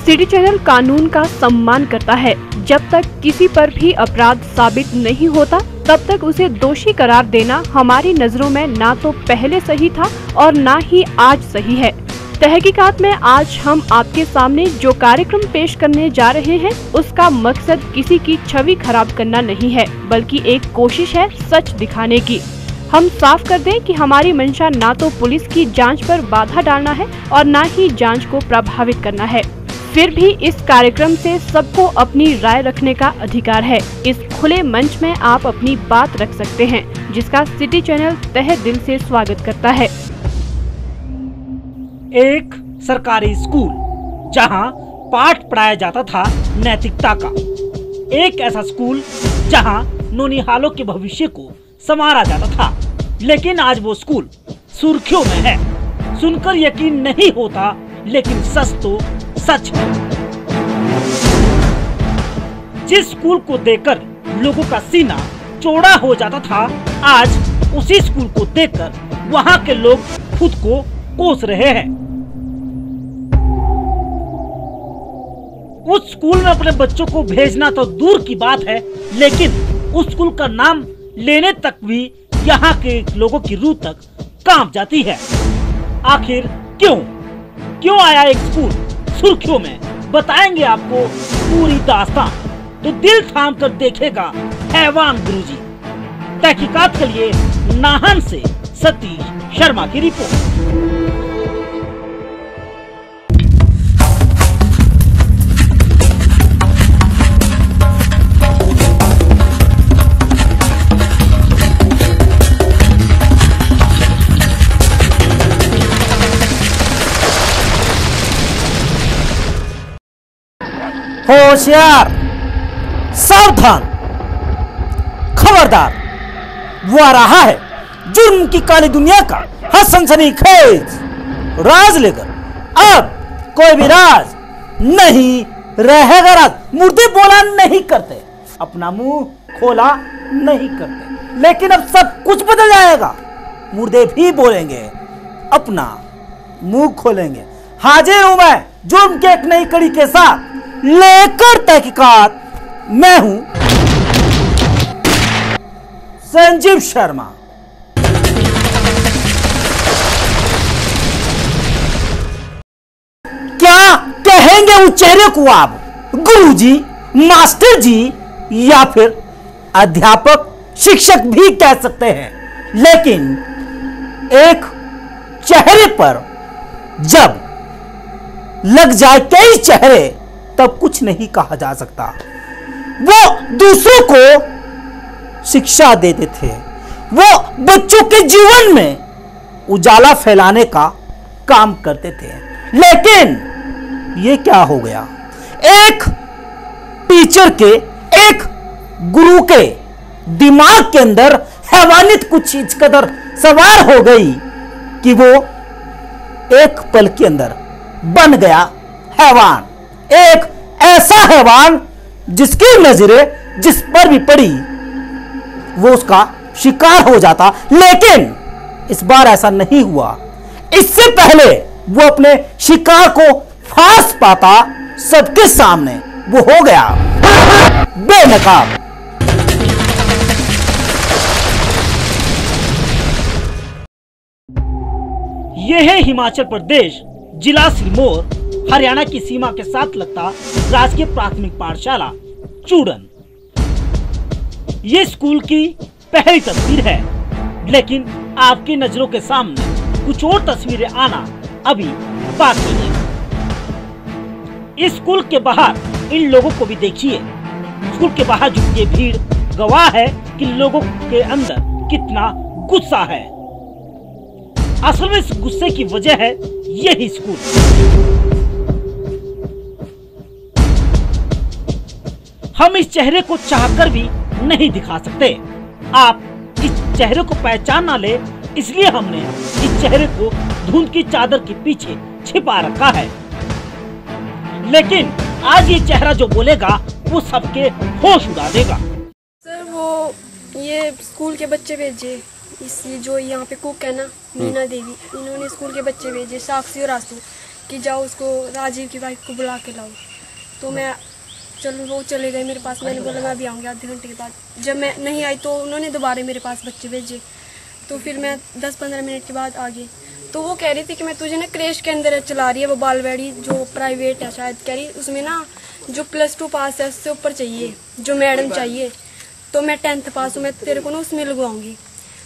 City channel कानून का सम्मान करता है। जब तक किसी पर भी अपराध साबित नहीं होता तब तक उसे दोषी करार देना हमारी नजरों में ना तो पहले सही था और ना ही आज सही है। तहकीकात में आज हम आपके सामने जो कार्यक्रम पेश करने जा रहे हैं उसका मकसद किसी की छवि खराब करना नहीं है, बल्कि एक कोशिश है सच दिखाने की। हम साफ कर दें कि हमारी मंशा ना तो पुलिस की जांच पर बाधा डालना है और ना ही जांच को प्रभावित करना है। फिर भी इस कार्यक्रम से सबको अपनी राय रखने का अधिकार है। इस खुले मंच में आप अपनी बात रख सकते हैं, जिसका सिटी चैनल तहे दिल से स्वागत करता है। एक सरकारी स्कूल जहां पाठ पढ़ाया जाता था नैतिकता का, एक ऐसा स्कूल जहां नौनिहालों के भविष्य को संवारा जाता था, लेकिन आज वो स्कूल सुर्खियों में है। सुनकर यकीन नहीं होता, लेकिन सच तो सच है। जिस स्कूल को देखकर लोगों का सीना चौड़ा हो जाता था, आज उसी स्कूल को देखकर वहां के लोग खुद को कोस रहे हैं। उस स्कूल में अपने बच्चों को भेजना तो दूर की बात है, लेकिन उस स्कूल का नाम लेने तक भी यहाँ के लोगों की रूह तक कांप जाती है। आखिर क्यों आया एक स्कूल सुर्खियों में? बताएंगे आपको पूरी दास्तान, तो दिल थाम कर देखेगा हैवान गुरुजी। तहकीकात के लिए नाहन से सतीश शर्मा की रिपोर्ट। होशियार, सावधान, खबरदार, वो आ रहा है जुर्म की काली दुनिया का हर सनसनीखेज राज लेकर। अब कोई भी राज नहीं रहेगा। राज मुर्दे बोला नहीं करते, अपना मुंह खोला नहीं करते, लेकिन अब सब कुछ बदल जाएगा। मुर्दे भी बोलेंगे, अपना मुंह खोलेंगे। हाजिर हूं मैं जुर्म के एक नई कड़ी के साथ लेकर तहकीकात। मैं हूं संजीव शर्मा। क्या कहेंगे उस चेहरे को आप? गुरुजी, मास्टर जी या फिर अध्यापक, शिक्षक भी कह सकते हैं, लेकिन एक चेहरे पर जब लग जाए कई चेहरे तब कुछ नहीं कहा जा सकता। वो दूसरों को शिक्षा देते थे, वो बच्चों के जीवन में उजाला फैलाने का काम करते थे, लेकिन ये क्या हो गया? एक टीचर के, एक गुरु के दिमाग के अंदर हैवानियत कुछ इस कदर सवार हो गई कि वो एक पल के अंदर बन गया हैवान। एक ऐसा हैवान जिसकी नजरें जिस पर भी पड़ी वो उसका शिकार हो जाता, लेकिन इस बार ऐसा नहीं हुआ। इससे पहले वो अपने शिकार को फांस पाता सबके सामने, वो हो गया बेनकाब। यह है हिमाचल प्रदेश जिला सिरमौर हरियाणा की सीमा के साथ लगता राजकीय प्राथमिक पाठशाला चूड़न। ये स्कूल की पहली तस्वीर है, लेकिन आपकी नजरों के सामने कुछ और तस्वीरें आना अभी बाकी है। इस स्कूल के बाहर इन लोगों को भी देखिए। स्कूल के बाहर जुटी भीड़ गवाह है कि लोगों के अंदर कितना गुस्सा है। असल में इस गुस्से की वजह है यही स्कूल। हम इस चेहरे को चाहकर भी नहीं दिखा सकते। आप इस चेहरे को पहचान ना ले, इसलिए हमने इस चेहरे को धुंध की चादर के पीछे छिपा रखा है। लेकिन आज ये चेहरा जो बोलेगा वो सबके होश उड़ा देगा। सर वो ये स्कूल के बच्चे भेजे, इस जो यहाँ पे कुक है ना, मीना देवी, इन्होंने स्कूल के बच्चे भेजे, साक्षी और आंसू। कि जाओ उसको राजीव की वाइफ को बुला के लाओ। तो मैं चलो वो चले गए मेरे पास। मैंने बोला मैं अभी आऊँगी आधे घंटे के बाद। जब मैं नहीं आई तो उन्होंने दोबारा मेरे पास बच्चे भेजे। तो फिर मैं 10-15 मिनट के बाद आ गई। तो वो कह रही थी कि मैं तुझे ना क्रेश के अंदर चला रही है, वो बालवाड़ी जो प्राइवेट है शायद, कह रही उसमें ना जो +2 पास है उससे ऊपर चाहिए, जो मैडम चाहिए। तो मैं 10th पास हूँ, मैं तेरे को ना उसमें लगवाऊंगी।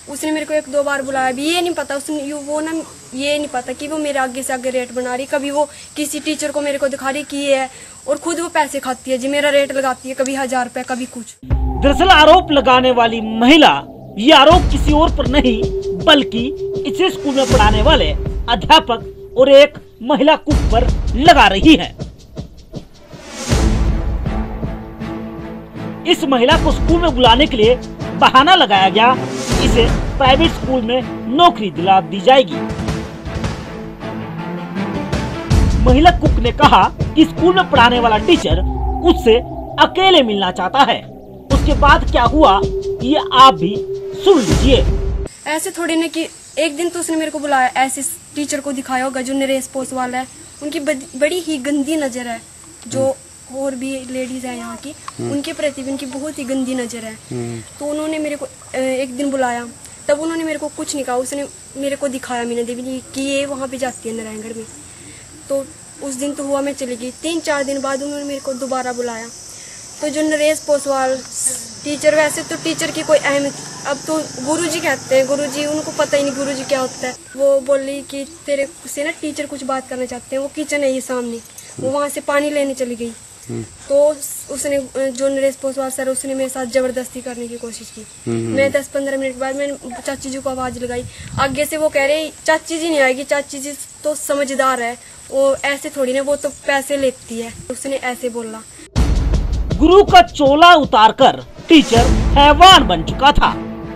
उसने मेरे को 1-2 बार बुलाया। अभी ये नहीं पता ये नहीं पता कि वो मेरे आगे से आगे रेट बना रही। कभी वो किसी टीचर को मेरे को दिखा रही कि ये है, और खुद वो पैसे खाती है जी, मेरा रेट लगाती है, कभी 1000 रुपये, कभी कुछ। दरअसल आरोप लगाने वाली महिला ये आरोप किसी और पर नहीं बल्कि इसे स्कूल में पढ़ाने वाले अध्यापक और एक महिला कुक पर लगा रही है। इस महिला को स्कूल में बुलाने के लिए बहाना लगाया गया, इसे प्राइवेट स्कूल में नौकरी दिला दी जाएगी। महिला कुक ने कहा कि स्कूल में पढ़ाने वाला टीचर उससे अकेले मिलना चाहता है। उसके बाद क्या हुआ ये आप भी सुन लीजिए। ऐसे थोड़ी ना कि एक दिन तो उसने मेरे को बुलाया, ऐसे टीचर को दिखाया होगा जो नरेश पोस्ट वाला है। उनकी बड़ी ही गंदी नजर है, जो और भी लेडीज है यहाँ की, उनके प्रति उनकी बहुत ही गंदी नजर है। तो उन्होंने मेरे को एक दिन बुलाया, तब उन्होंने मेरे को कुछ नहीं कहा। उसने मेरे को दिखाया मीना देवी कि ये वहाँ पे जाती है नारायणगढ़ में। तो उस दिन तो हुआ, मैं चली गई। 3-4 दिन बाद उन्होंने मेरे को दोबारा बुलाया। तो जो नरेश पोसवाल टीचर, वैसे तो टीचर की कोई अहमियत, अब तो गुरुजी कहते हैं, गुरुजी उनको पता ही नहीं गुरुजी क्या होता है। वो बोली कि तेरे से ना टीचर कुछ बात करना चाहते हैं। वो किचन है ये सामने, वो वहाँ से पानी लेने चली गई। तो उसने जो नरेश पोसवाल सर, उसने मेरे साथ जबरदस्ती करने की कोशिश की। मैं 10-15 मिनट के बाद मैंने चाची जी को आवाज लगाई। आगे से वो कह रहे चाची जी नहीं आएगी, चाची जी तो समझदार है, वो ऐसे थोड़ी ना, वो तो पैसे लेती है। उसने ऐसे बोला। गुरु का चोला उतारकर टीचर हैवान बन चुका था।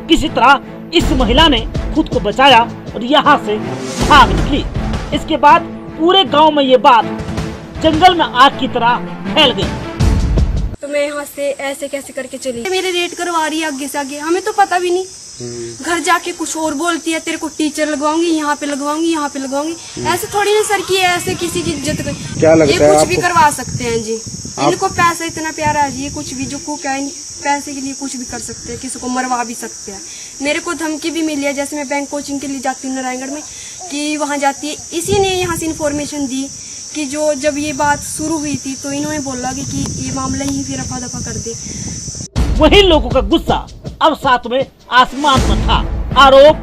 किसी तरह इस महिला ने खुद को बचाया और यहाँ से भाग निकली। इसके बाद पूरे गांव में ये बात जंगल में आग की तरह फैल गई। तो मैं यहाँ से ऐसे कैसे करके चली। मेरे रेट करवा रही है आगे से आगे, हमें तो पता भी नहीं। घर जाके कुछ और बोलती है, तेरे को टीचर लगवाऊंगी, यहाँ पे लगवाऊंगी, यहाँ पे लगवाऊंगी। ऐसे थोड़ी ना सर की है, ऐसे किसी की इज्जत क्या लगता ये है कुछ भी करवा सकते हैं जी। इनको पैसा इतना प्यारा है जी, ये कुछ भी जो कुक है पैसे के लिए कुछ भी कर सकते हैं, किसी को मरवा भी सकते हैं। मेरे को धमकी भी मिली है, जैसे मैं बैंक कोचिंग के लिए जाती हूँ नारायणगढ़ में, कि वहाँ जाती है। इसी ने यहाँ से इन्फॉर्मेशन दी कि जो जब ये बात शुरू हुई थी तो इन्होंने बोला कि ये मामला ही फिर रफा दफा कर दे। वही लोगों का गुस्सा अब साथ में आसमान पर था। आरोप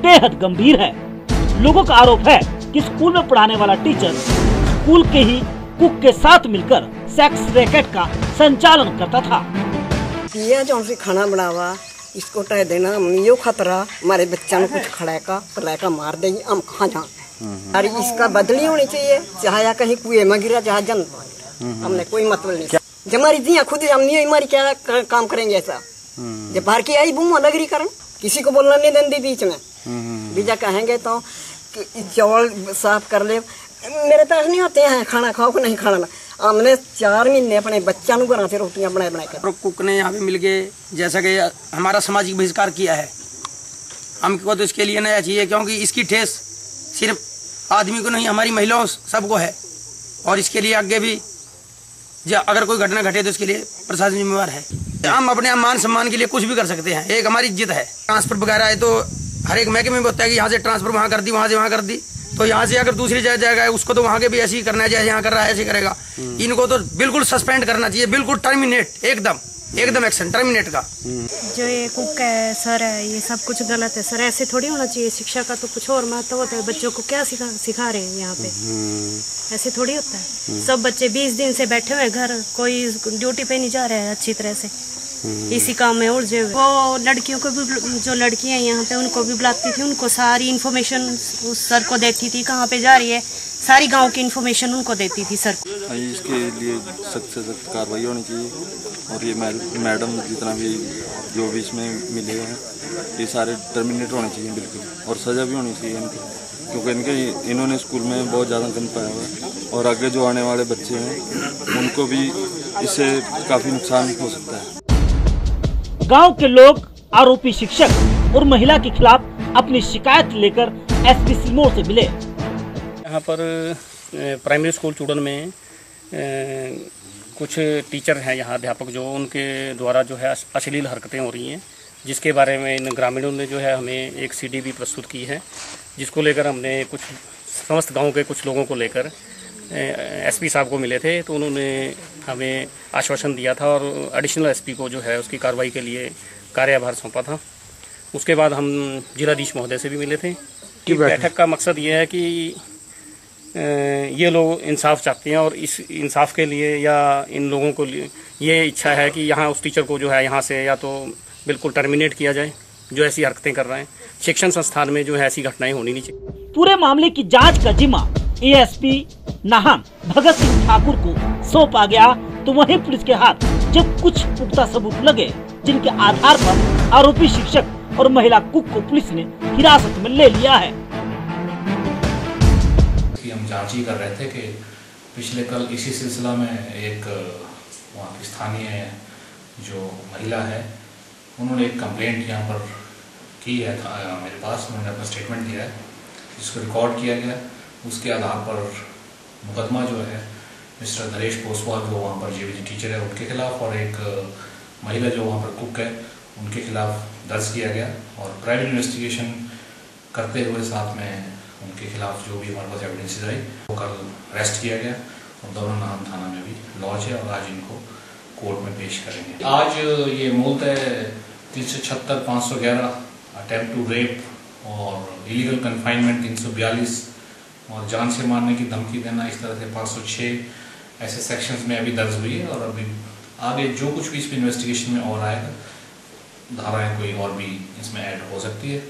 बेहद गंभीर है। लोगों का आरोप है कि स्कूल में पढ़ाने वाला टीचर स्कूल के ही कुक के साथ मिलकर सेक्स रैकेट का संचालन करता था। ये जो हमसे खाना बनावा इसको तय देना, यो खतरा हमारे बच्चा ने कुछ खड़ाका पलाका मार देगी, हम कहाँ जा। अरे इसका बदली होनी चाहिए, चाहे कहीं कुएं में गिरा, चाहे जन हमने कोई मतलब नहीं। जब हमारी दिया खुद हम नहीं, हमारी क्या काम करेंगे ऐसा। जब बाहर की आई बुम नगरी करन, किसी को बोलना नहीं देंदी बीच में। बीजा कहेंगे तो चावल साफ कर ले, मेरे पास नहीं होते हैं, खाना खाओ कि नहीं खाना। हमने 4 महीने अपने बच्चा घर से रोटियां बनाए कर। कुक ने यहाँ पे मिल के जैसा कि हमारा सामाजिक बहिष्कार किया है, हमको तो इसके लिए नया चाहिए, क्योंकि इसकी ठेस सिर्फ आदमी को नहीं, हमारी महिलाओं सबको है। और इसके लिए आगे भी अगर कोई घटना घटे तो इसके लिए प्रशासन जिम्मेवार है। हम अपने मान सम्मान के लिए कुछ भी कर सकते हैं, एक हमारी इज्जत है। ट्रांसफर वगैरह है तो हर एक महकमे में होता है कि यहाँ से ट्रांसफर वहाँ कर दी, वहाँ से वहाँ कर दी, तो यहाँ से अगर दूसरी जगह जाएगा उसको तो वहाँ के भी ऐसे ही करना है, जैसे यहाँ कर रहा है ऐसे करेगा। इनको तो बिल्कुल सस्पेंड करना चाहिए, बिल्कुल टर्मिनेट, एकदम एक्शन टर्मिनेट का। जो ये कुक है सर है, ये सब कुछ गलत है सर, ऐसे थोड़ी होना चाहिए। शिक्षा का तो कुछ और महत्व होता है। बच्चों को क्या सिखा रहे हैं यहाँ पे, ऐसे थोड़ी होता है। सब बच्चे 20 दिन से बैठे हुए घर, कोई ड्यूटी पे नहीं जा रहा है अच्छी तरह से, इसी काम में उलझे हुए। वो लड़कियों को भी, जो लड़कियां यहाँ पे उनको भी बुलाती थी, उनको सारी इन्फॉर्मेशन उस सर को देती थी, कहाँ पे जा रही है, सारी गांव की इन्फॉर्मेशन उनको देती थी सर को। इसके लिए सख्त से सख्त कार्रवाई होनी चाहिए। और ये मैडम जितना भी जो भी इसमें मिले हैं, ये सारे टर्मिनेट होने चाहिए बिल्कुल, और सज़ा भी होनी चाहिए इनको, क्योंकि इन्होंने स्कूल में बहुत ज़्यादा गंद पाया हुआ है। और आगे जो आने वाले बच्चे हैं उनको भी इससे काफ़ी नुकसान हो सकता है। गांव के लोग आरोपी शिक्षक और महिला के खिलाफ अपनी शिकायत लेकर एसपी सिरमौर से मिले। यहाँ पर प्राइमरी स्कूल चूड़न में कुछ टीचर हैं यहाँ अध्यापक जो उनके द्वारा जो है अश्लील हरकतें हो रही हैं, जिसके बारे में इन ग्रामीणों ने जो है हमें एक सीडी भी प्रस्तुत की है, जिसको लेकर हमने कुछ समस्त गांव के कुछ लोगों को लेकर एसपी साहब को मिले थे, तो उन्होंने हमें आश्वासन दिया था और एडिशनल एसपी को जो है उसकी कार्रवाई के लिए कार्यभार सौंपा था। उसके बाद हम जिलाधीश महोदय से भी मिले थे। बैठक का मकसद ये है कि ये लोग इंसाफ चाहते हैं और इस इंसाफ के लिए या इन लोगों को ये इच्छा है कि यहाँ उस टीचर को जो है यहाँ से या तो बिल्कुल टर्मिनेट किया जाए जो ऐसी हरकतें कर रहे हैं। शिक्षण संस्थान में जो है ऐसी घटनाएं होनी नहीं चाहिए। पूरे मामले की जांच का जिम्मा एएसपी नाहन भगत सिंह ठाकुर को सौंपा गया, तो वहीं पुलिस के हाथ जब कुछ पुख्ता सबूत लगे जिनके आधार पर आरोपी शिक्षक और महिला कुक को पुलिस ने हिरासत में ले लिया है। हम जांच ही कर रहे थे कि पिछले कल इसी सिलसिला में एक वहाँ की स्थानीय जो महिला है उन्होंने एक कंप्लेंट यहाँ पर की है मेरे पास। उन्होंने अपना स्टेटमेंट दिया है जिसको रिकॉर्ड किया गया। उसके आधार पर मुकदमा जो है मिस्टर नरेश पोसवाल जो वहाँ पर जेवीजी टीचर है उनके खिलाफ और एक महिला जो वहाँ पर कुक है उनके खिलाफ दर्ज किया गया और प्राइवेट इन्वेस्टिगेशन करते हुए साथ में उनके खिलाफ जो भी हमारे पास एविडेंसेस आई वो कल अरेस्ट किया गया और दोनों नाहन थाना में भी लॉन्च है और आज इनको कोर्ट में पेश करेंगे। आज ये मूलतः 376, 511 अटेम्प्ट टू रेप और इलीगल कन्फाइनमेंट 342 और जान से मारने की धमकी देना, इस तरह से 506 ऐसे सेक्शंस में अभी दर्ज हुई है और अभी आगे जो कुछ भी इस इन्वेस्टिगेशन में और आएगा धाराएं कोई और भी इसमें ऐड हो सकती है।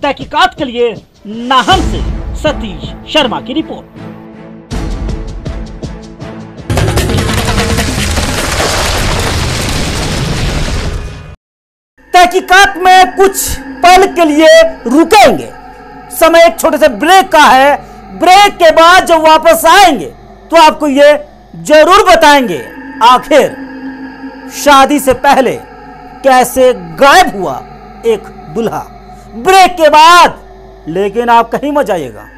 तहकीकात के लिए नाहन से सतीश शर्मा की रिपोर्ट। तहकीकात में कुछ पल के लिए रुकेंगे, समय एक छोटे से ब्रेक का है। ब्रेक के बाद जब वापस आएंगे तो आपको ये जरूर बताएंगे आखिर शादी से पहले कैसे गायब हुआ एक दूल्हा। ब्रेक के बाद, लेकिन आप कहीं मत जाइएगा।